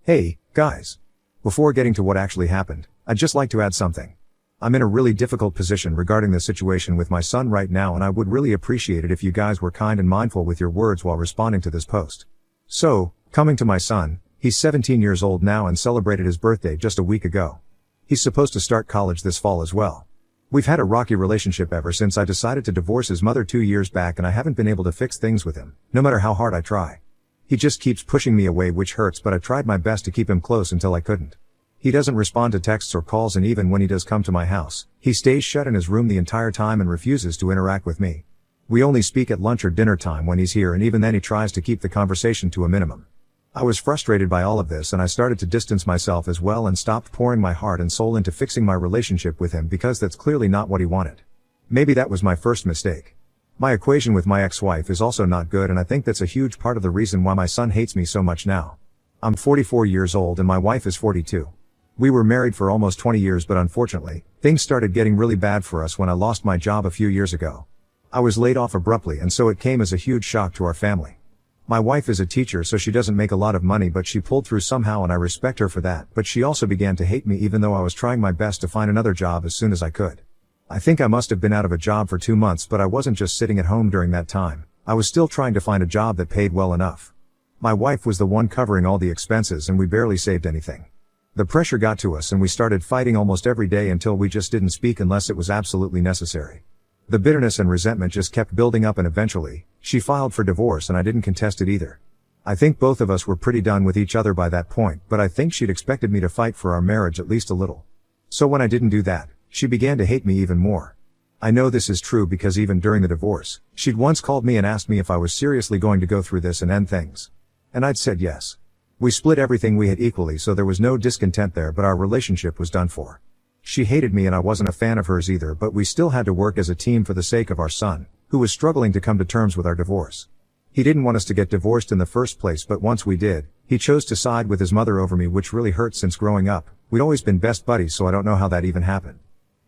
Hey, guys. Before getting to what actually happened, I'd just like to add something. I'm in a really difficult position regarding the situation with my son right now, and I would really appreciate it if you guys were kind and mindful with your words while responding to this post. So, coming to my son, he's 17 years old now and celebrated his birthday just a week ago. He's supposed to start college this fall as well. We've had a rocky relationship ever since I decided to divorce his mother 2 years back, and I haven't been able to fix things with him, no matter how hard I try. He just keeps pushing me away, which hurts, but I tried my best to keep him close until I couldn't. He doesn't respond to texts or calls, and even when he does come to my house, he stays shut in his room the entire time and refuses to interact with me. We only speak at lunch or dinner time when he's here, and even then he tries to keep the conversation to a minimum. I was frustrated by all of this, and I started to distance myself as well and stopped pouring my heart and soul into fixing my relationship with him, because that's clearly not what he wanted. Maybe that was my first mistake. My equation with my ex-wife is also not good, and I think that's a huge part of the reason why my son hates me so much now. I'm 44 years old and my wife is 42. We were married for almost 20 years, but unfortunately, things started getting really bad for us when I lost my job a few years ago. I was laid off abruptly, and so it came as a huge shock to our family. My wife is a teacher, so she doesn't make a lot of money, but she pulled through somehow, and I respect her for that, but she also began to hate me even though I was trying my best to find another job as soon as I could. I think I must have been out of a job for 2 months, but I wasn't just sitting at home during that time. I was still trying to find a job that paid well enough. My wife was the one covering all the expenses, and we barely saved anything. The pressure got to us, and we started fighting almost every day until we just didn't speak unless it was absolutely necessary. The bitterness and resentment just kept building up, and eventually, she filed for divorce, and I didn't contest it either. I think both of us were pretty done with each other by that point, but I think she'd expected me to fight for our marriage at least a little. So when I didn't do that, she began to hate me even more. I know this is true because even during the divorce, she'd once called me and asked me if I was seriously going to go through this and end things. And I'd said yes. We split everything we had equally, so there was no discontent there, but our relationship was done for. She hated me and I wasn't a fan of hers either, but we still had to work as a team for the sake of our son, who was struggling to come to terms with our divorce. He didn't want us to get divorced in the first place, but once we did, he chose to side with his mother over me, which really hurt since growing up. We'd always been best buddies, so I don't know how that even happened.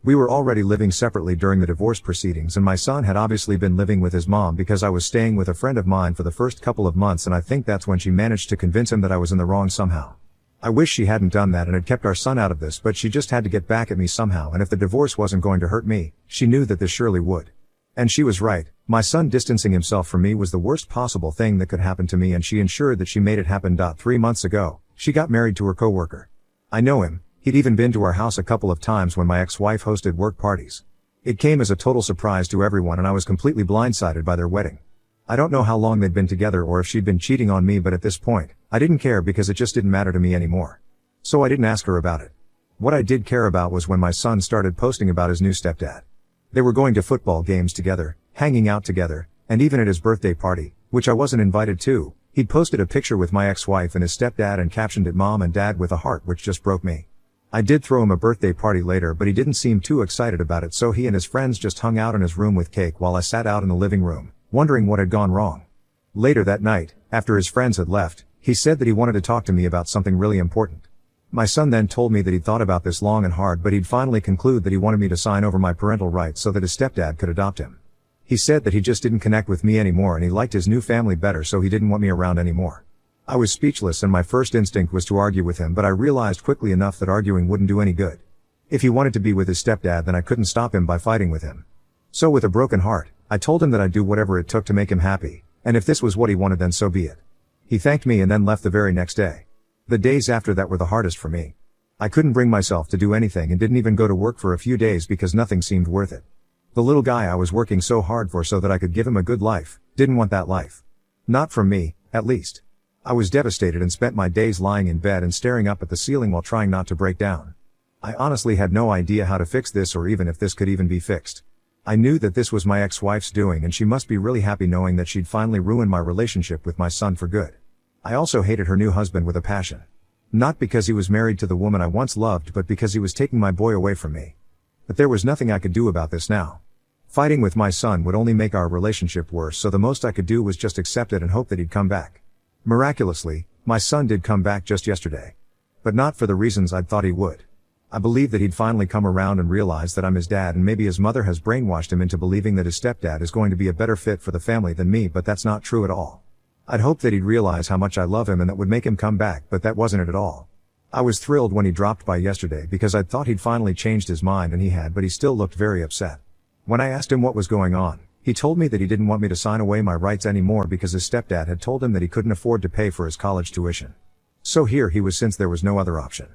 We were already living separately during the divorce proceedings, and my son had obviously been living with his mom because I was staying with a friend of mine for the first couple of months, and I think that's when she managed to convince him that I was in the wrong somehow. I wish she hadn't done that and had kept our son out of this, but she just had to get back at me somehow, and if the divorce wasn't going to hurt me, she knew that this surely would. And she was right. My son distancing himself from me was the worst possible thing that could happen to me, and she ensured that she made it happen. 3 months ago, she got married to her coworker. I know him. He'd even been to our house a couple of times when my ex-wife hosted work parties. It came as a total surprise to everyone, and I was completely blindsided by their wedding. I don't know how long they'd been together or if she'd been cheating on me, but at this point, I didn't care because it just didn't matter to me anymore. So I didn't ask her about it. What I did care about was when my son started posting about his new stepdad. They were going to football games together, hanging out together, and even at his birthday party, which I wasn't invited to, he'd posted a picture with my ex-wife and his stepdad and captioned it "Mom and Dad" with a heart, which just broke me. I did throw him a birthday party later, but he didn't seem too excited about it, so he and his friends just hung out in his room with cake while I sat out in the living room, wondering what had gone wrong. Later that night, after his friends had left, he said that he wanted to talk to me about something really important. My son then told me that he'd thought about this long and hard, but he'd finally conclude that he wanted me to sign over my parental rights so that his stepdad could adopt him. He said that he just didn't connect with me anymore and he liked his new family better, so he didn't want me around anymore. I was speechless, and my first instinct was to argue with him, but I realized quickly enough that arguing wouldn't do any good. If he wanted to be with his stepdad, then I couldn't stop him by fighting with him. So with a broken heart, I told him that I'd do whatever it took to make him happy, and if this was what he wanted, then so be it. He thanked me and then left the very next day. The days after that were the hardest for me. I couldn't bring myself to do anything and didn't even go to work for a few days because nothing seemed worth it. The little guy I was working so hard for so that I could give him a good life, didn't want that life. Not from me, at least. I was devastated and spent my days lying in bed and staring up at the ceiling while trying not to break down. I honestly had no idea how to fix this, or even if this could even be fixed. I knew that this was my ex-wife's doing, and she must be really happy knowing that she'd finally ruined my relationship with my son for good. I also hated her new husband with a passion. Not because he was married to the woman I once loved, but because he was taking my boy away from me. But there was nothing I could do about this now. Fighting with my son would only make our relationship worse, so the most I could do was just accept it and hope that he'd come back. Miraculously, my son did come back just yesterday. But not for the reasons I'd thought he would. I believe that he'd finally come around and realize that I'm his dad, and maybe his mother has brainwashed him into believing that his stepdad is going to be a better fit for the family than me, but that's not true at all. I'd hoped that he'd realize how much I love him and that would make him come back, but that wasn't it at all. I was thrilled when he dropped by yesterday because I'd thought he'd finally changed his mind, and he had, but he still looked very upset. When I asked him what was going on, he told me that he didn't want me to sign away my rights anymore because his stepdad had told him that he couldn't afford to pay for his college tuition. So here he was, since there was no other option.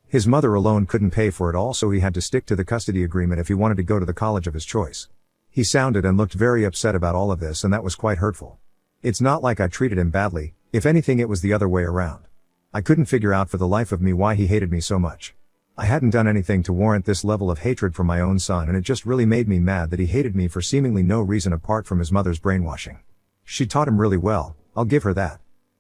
His mother alone couldn't pay for it all, so he had to stick to the custody agreement if he wanted to go to the college of his choice. He sounded and looked very upset about all of this, and that was quite hurtful. It's not like I treated him badly, if anything it was the other way around. I couldn't figure out for the life of me why he hated me so much. I hadn't done anything to warrant this level of hatred for my own son, and it just really made me mad that he hated me for seemingly no reason apart from his mother's brainwashing. She taught him really well, I'll give her that.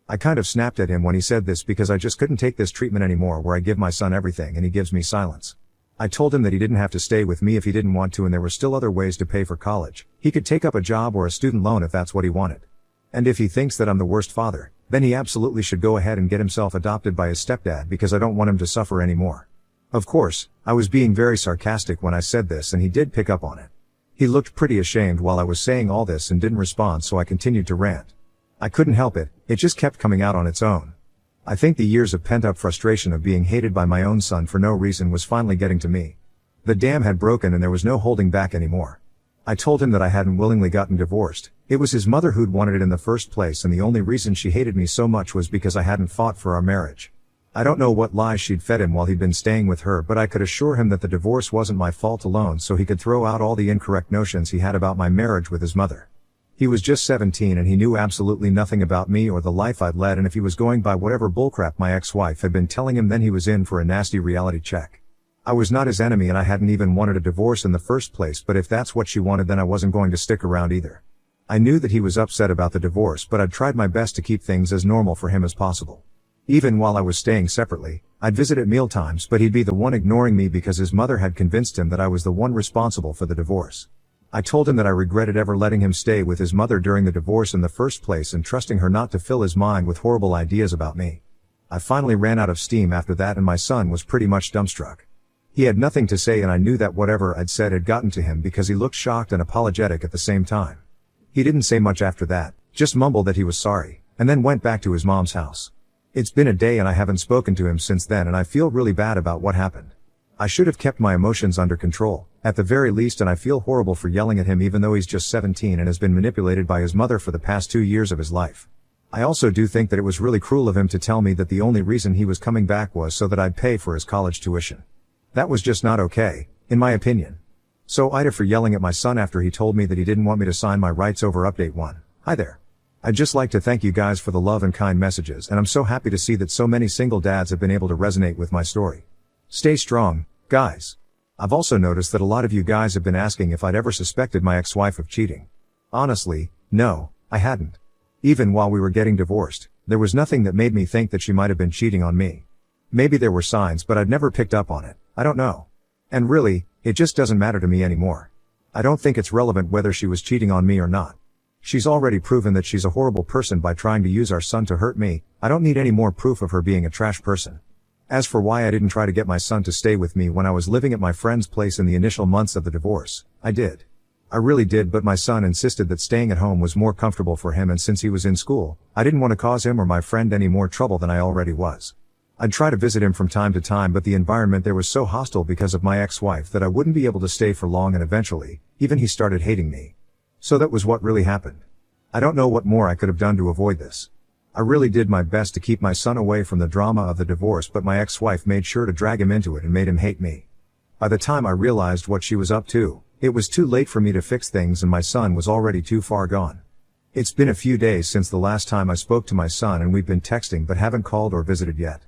I kind of snapped at him when he said this because I just couldn't take this treatment anymore where I give my son everything and he gives me silence. I told him that he didn't have to stay with me if he didn't want to, and there were still other ways to pay for college. He could take up a job or a student loan if that's what he wanted. And if he thinks that I'm the worst father, then he absolutely should go ahead and get himself adopted by his stepdad, because I don't want him to suffer anymore. Of course, I was being very sarcastic when I said this, and he did pick up on it. He looked pretty ashamed while I was saying all this and didn't respond, so I continued to rant. I couldn't help it, it just kept coming out on its own. I think the years of pent-up frustration of being hated by my own son for no reason was finally getting to me. The dam had broken and there was no holding back anymore. I told him that I hadn't willingly gotten divorced. It was his mother who'd wanted it in the first place, and the only reason she hated me so much was because I hadn't fought for our marriage. I don't know what lies she'd fed him while he'd been staying with her, but I could assure him that the divorce wasn't my fault alone, so he could throw out all the incorrect notions he had about my marriage with his mother. He was just 17 and he knew absolutely nothing about me or the life I'd led, and if he was going by whatever bullcrap my ex-wife had been telling him, then he was in for a nasty reality check. I was not his enemy and I hadn't even wanted a divorce in the first place, but if that's what she wanted, then I wasn't going to stick around either. I knew that he was upset about the divorce, but I'd tried my best to keep things as normal for him as possible. Even while I was staying separately, I'd visit at mealtimes, but he'd be the one ignoring me because his mother had convinced him that I was the one responsible for the divorce. I told him that I regretted ever letting him stay with his mother during the divorce in the first place and trusting her not to fill his mind with horrible ideas about me. I finally ran out of steam after that, and my son was pretty much dumbstruck. He had nothing to say, and I knew that whatever I'd said had gotten to him because he looked shocked and apologetic at the same time. He didn't say much after that, just mumbled that he was sorry, and then went back to his mom's house. It's been a day and I haven't spoken to him since then, and I feel really bad about what happened. I should have kept my emotions under control, at the very least, and I feel horrible for yelling at him even though he's just 17 and has been manipulated by his mother for the past 2 years of his life. I also do think that it was really cruel of him to tell me that the only reason he was coming back was so that I'd pay for his college tuition. That was just not okay, in my opinion. So Ida for yelling at my son after he told me that he didn't want me to sign my rights over. Update 1. Hi there. I'd just like to thank you guys for the love and kind messages, and I'm so happy to see that so many single dads have been able to resonate with my story. Stay strong, guys. I've also noticed that a lot of you guys have been asking if I'd ever suspected my ex-wife of cheating. Honestly, no, I hadn't. Even while we were getting divorced, there was nothing that made me think that she might have been cheating on me. Maybe there were signs, but I'd never picked up on it. I don't know. And really, it just doesn't matter to me anymore. I don't think it's relevant whether she was cheating on me or not. She's already proven that she's a horrible person by trying to use our son to hurt me. I don't need any more proof of her being a trash person. As for why I didn't try to get my son to stay with me when I was living at my friend's place in the initial months of the divorce, I did. I really did, but my son insisted that staying at home was more comfortable for him, and since he was in school, I didn't want to cause him or my friend any more trouble than I already was. I'd try to visit him from time to time, but the environment there was so hostile because of my ex-wife that I wouldn't be able to stay for long, and eventually, even he started hating me. So that was what really happened. I don't know what more I could have done to avoid this. I really did my best to keep my son away from the drama of the divorce, but my ex-wife made sure to drag him into it and made him hate me. By the time I realized what she was up to, it was too late for me to fix things, and my son was already too far gone. It's been a few days since the last time I spoke to my son, and we've been texting but haven't called or visited yet.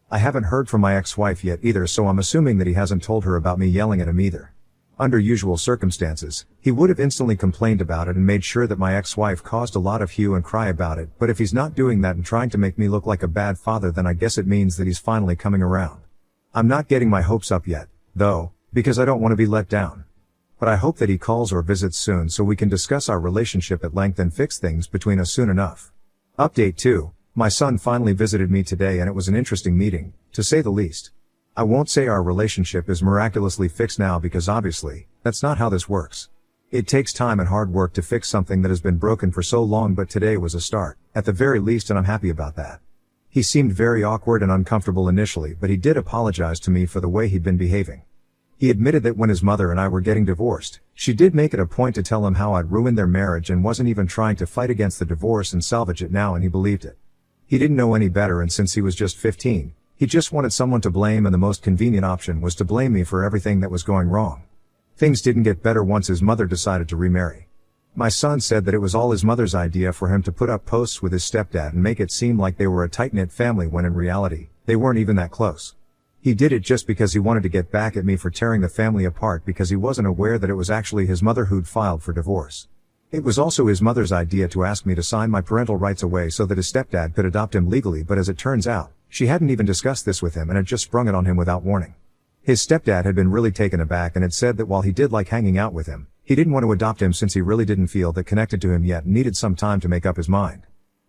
I haven't heard from my ex-wife yet either, so I'm assuming that he hasn't told her about me yelling at him either. Under usual circumstances, he would have instantly complained about it and made sure that my ex-wife caused a lot of hue and cry about it, but if he's not doing that and trying to make me look like a bad father, then I guess it means that he's finally coming around. I'm not getting my hopes up yet, though, because I don't want to be let down. But I hope that he calls or visits soon so we can discuss our relationship at length and fix things between us soon enough. Update 2. My son finally visited me today, and it was an interesting meeting, to say the least. I won't say our relationship is miraculously fixed now because obviously, that's not how this works. It takes time and hard work to fix something that has been broken for so long, but today was a start, at the very least, and I'm happy about that. He seemed very awkward and uncomfortable initially, but he did apologize to me for the way he'd been behaving. He admitted that when his mother and I were getting divorced, she did make it a point to tell him how I'd ruined their marriage and wasn't even trying to fight against the divorce and salvage it now, and he believed it. He didn't know any better, and since he was just 15, he just wanted someone to blame, and the most convenient option was to blame me for everything that was going wrong. Things didn't get better once his mother decided to remarry. My son said that it was all his mother's idea for him to put up posts with his stepdad and make it seem like they were a tight-knit family when in reality, they weren't even that close. He did it just because he wanted to get back at me for tearing the family apart because he wasn't aware that it was actually his mother who'd filed for divorce. It was also his mother's idea to ask me to sign my parental rights away so that his stepdad could adopt him legally, but as it turns out, she hadn't even discussed this with him and had just sprung it on him without warning. His stepdad had been really taken aback and had said that while he did like hanging out with him, he didn't want to adopt him since he really didn't feel that connected to him yet and needed some time to make up his mind.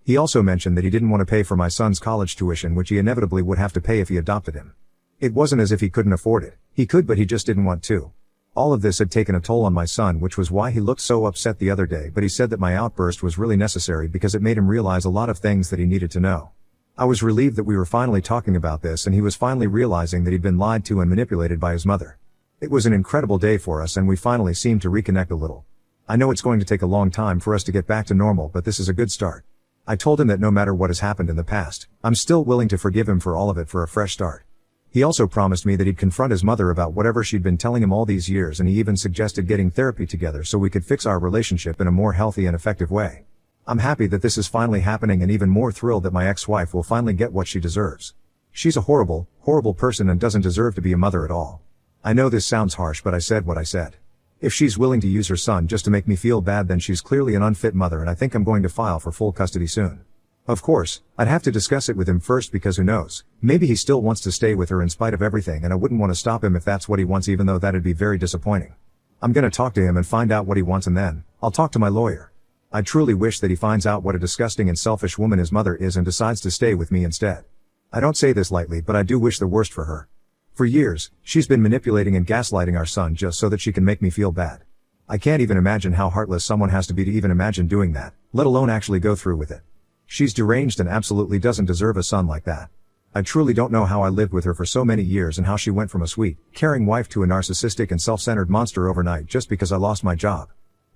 He also mentioned that he didn't want to pay for my son's college tuition, which he inevitably would have to pay if he adopted him. It wasn't as if he couldn't afford it. He could, but he just didn't want to. All of this had taken a toll on my son, which was why he looked so upset the other day, but he said that my outburst was really necessary because it made him realize a lot of things that he needed to know. I was relieved that we were finally talking about this and he was finally realizing that he'd been lied to and manipulated by his mother. It was an incredible day for us and we finally seemed to reconnect a little. I know it's going to take a long time for us to get back to normal, but this is a good start. I told him that no matter what has happened in the past, I'm still willing to forgive him for all of it for a fresh start. He also promised me that he'd confront his mother about whatever she'd been telling him all these years, and he even suggested getting therapy together so we could fix our relationship in a more healthy and effective way. I'm happy that this is finally happening and even more thrilled that my ex-wife will finally get what she deserves. She's a horrible, horrible person and doesn't deserve to be a mother at all. I know this sounds harsh, but I said what I said. If she's willing to use her son just to make me feel bad, then she's clearly an unfit mother, and I think I'm going to file for full custody soon. Of course, I'd have to discuss it with him first because who knows, maybe he still wants to stay with her in spite of everything, and I wouldn't want to stop him if that's what he wants, even though that'd be very disappointing. I'm gonna talk to him and find out what he wants, and then I'll talk to my lawyer. I truly wish that he finds out what a disgusting and selfish woman his mother is and decides to stay with me instead. I don't say this lightly, but I do wish the worst for her. For years, she's been manipulating and gaslighting our son just so that she can make me feel bad. I can't even imagine how heartless someone has to be to even imagine doing that, let alone actually go through with it. She's deranged and absolutely doesn't deserve a son like that. I truly don't know how I lived with her for so many years and how she went from a sweet, caring wife to a narcissistic and self-centered monster overnight just because I lost my job.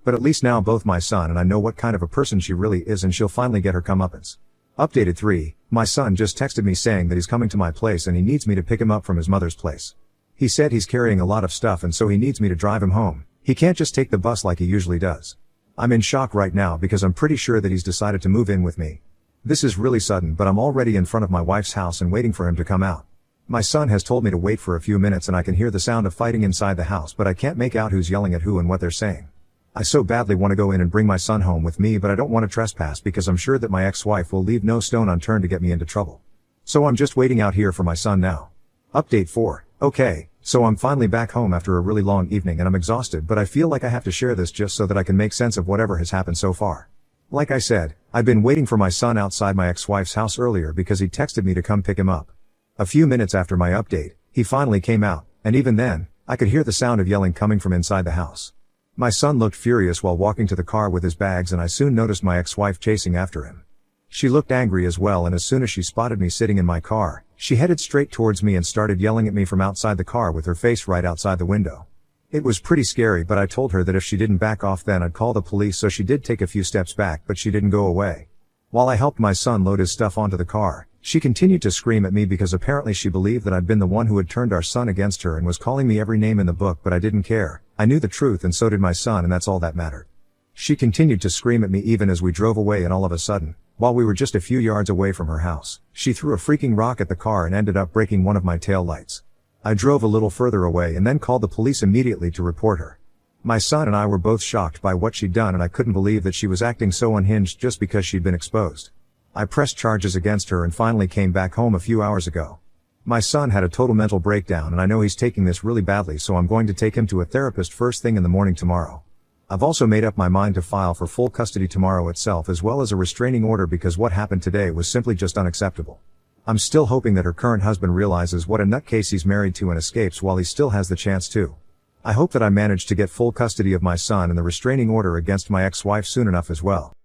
But at least now both my son and I know what kind of a person she really is, and she'll finally get her comeuppance. Updated 3, my son just texted me saying that he's coming to my place and he needs me to pick him up from his mother's place. He said he's carrying a lot of stuff and so he needs me to drive him home. He can't just take the bus like he usually does. I'm in shock right now because I'm pretty sure that he's decided to move in with me. This is really sudden, but I'm already in front of my wife's house and waiting for him to come out. My son has told me to wait for a few minutes and I can hear the sound of fighting inside the house, but I can't make out who's yelling at who and what they're saying. I so badly want to go in and bring my son home with me, but I don't want to trespass because I'm sure that my ex-wife will leave no stone unturned to get me into trouble. So I'm just waiting out here for my son now. Update 4. Okay, so I'm finally back home after a really long evening and I'm exhausted, but I feel like I have to share this just so that I can make sense of whatever has happened so far. Like I said, I've been waiting for my son outside my ex-wife's house earlier because he texted me to come pick him up. A few minutes after my update, he finally came out, and even then, I could hear the sound of yelling coming from inside the house. My son looked furious while walking to the car with his bags, and I soon noticed my ex-wife chasing after him. She looked angry as well, and as soon as she spotted me sitting in my car, she headed straight towards me and started yelling at me from outside the car with her face right outside the window. It was pretty scary, but I told her that if she didn't back off then I'd call the police, so she did take a few steps back, but she didn't go away. While I helped my son load his stuff onto the car, she continued to scream at me because apparently she believed that I'd been the one who had turned our son against her and was calling me every name in the book, but I didn't care. I knew the truth and so did my son, and that's all that mattered. She continued to scream at me even as we drove away, and all of a sudden, while we were just a few yards away from her house, she threw a freaking rock at the car and ended up breaking one of my tail lights. I drove a little further away and then called the police immediately to report her. My son and I were both shocked by what she'd done, and I couldn't believe that she was acting so unhinged just because she'd been exposed. I pressed charges against her and finally came back home a few hours ago. My son had a total mental breakdown and I know he's taking this really badly, so I'm going to take him to a therapist first thing in the morning tomorrow. I've also made up my mind to file for full custody tomorrow itself, as well as a restraining order, because what happened today was simply just unacceptable. I'm still hoping that her current husband realizes what a nutcase he's married to and escapes while he still has the chance to. I hope that I manage to get full custody of my son and the restraining order against my ex-wife soon enough as well.